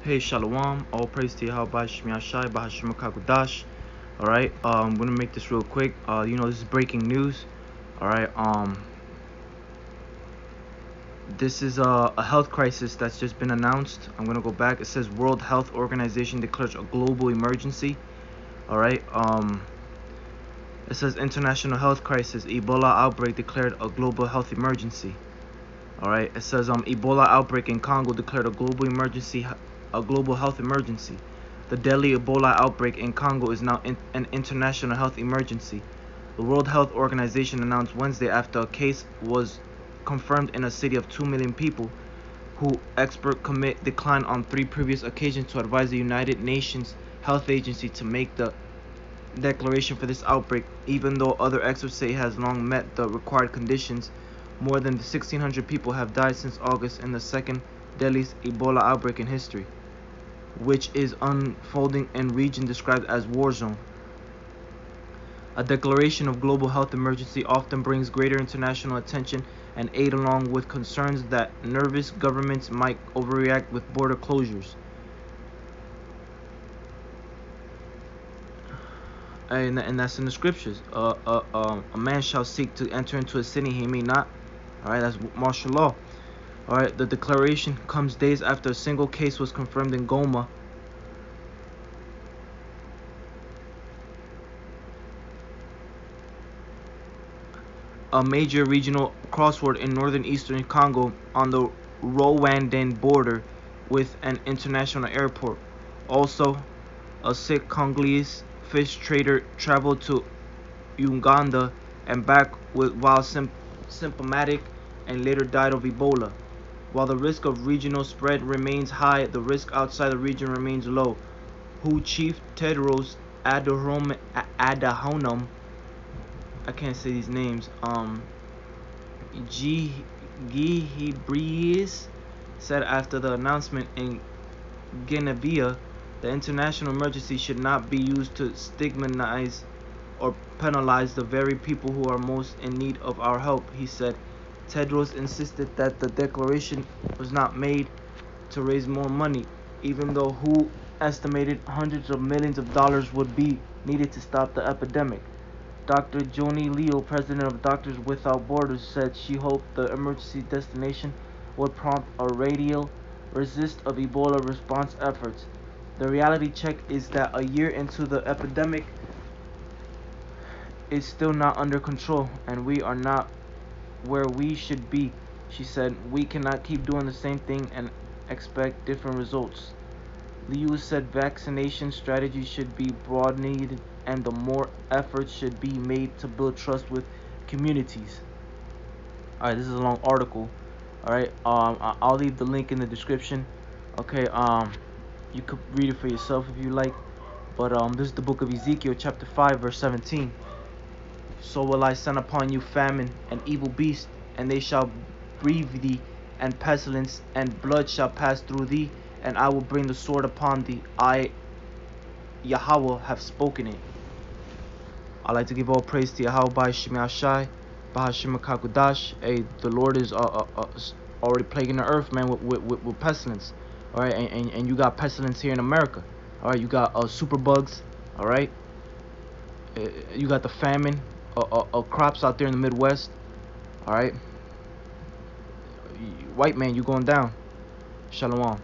Hey, Shalom. All praise to Yahweh Shemi Ashai, Bahashim Kagudash. Alright, I'm gonna make this real quick. This is breaking news. Alright, this is a health crisis that's just been announced. I'm gonna go back. It says World Health Organization declares a global emergency. Alright, it says international health crisis. Ebola outbreak declared a global health emergency. Alright, it says Ebola outbreak in Congo declared a global health emergency. The deadly Ebola outbreak in Congo is now an international health emergency. The World Health Organization announced Wednesday after a case was confirmed in a city of 2 million people, who expert commit declined on 3 previous occasions to advise the United Nations Health Agency to make the declaration for this outbreak. Even though other experts say it has long met the required conditions, more than 1,600 people have died since August in the second deadliest Ebola outbreak in history, which is unfolding in region described as war zone. A declaration of global health emergency often brings greater international attention and aid, along with concerns that nervous governments might overreact with border closures. And that's in the scriptures. A man shall seek to enter into a city he may not. Alright, that's martial law. Alright, the declaration comes days after a single case was confirmed in Goma, a major regional crossroad in northern eastern Congo on the Rwandan border with an international airport. Also, a sick Congolese fish trader traveled to Uganda and back while symptomatic and later died of Ebola. While the risk of regional spread remains high, the risk outside the region remains low. WHO Chief Tedros Adhanom, I can't say these names, Ghebreyesus, said after the announcement in Geneva, the international emergency should not be used to stigmatize or penalize the very people who are most in need of our help, he said. Tedros insisted that the declaration was not made to raise more money, even though WHO estimated hundreds of millions of dollars would be needed to stop the epidemic. Dr. Joni Leo, president of Doctors Without Borders, said she hoped the emergency destination would prompt a radical resist of Ebola response efforts. The reality check is that a year into the epidemic, it's still not under control, and we are not where we should be, she said. We cannot keep doing the same thing and expect different results. Liu said vaccination strategies should be broadened and the more efforts should be made to build trust with communities. Alright, this is a long article. Alright, I'll leave the link in the description. Okay, you could read it for yourself if you like. But this is the book of Ezekiel, chapter 5, verse 17. So will I send upon you famine and evil beasts, and they shall breathe thee, and pestilence and blood shall pass through thee, and I will bring the sword upon thee. I, Yahweh, have spoken it. I like to give all praise to Yahweh by Shemi Ashai, Bahashim Kakudash. Hey, the Lord is already plaguing the earth, man, with pestilence. Alright, and you got pestilence here in America. Alright, you got superbugs. Alright, you got the famine of crops out there in the Midwest. Alright, white man, you going down. Shalom.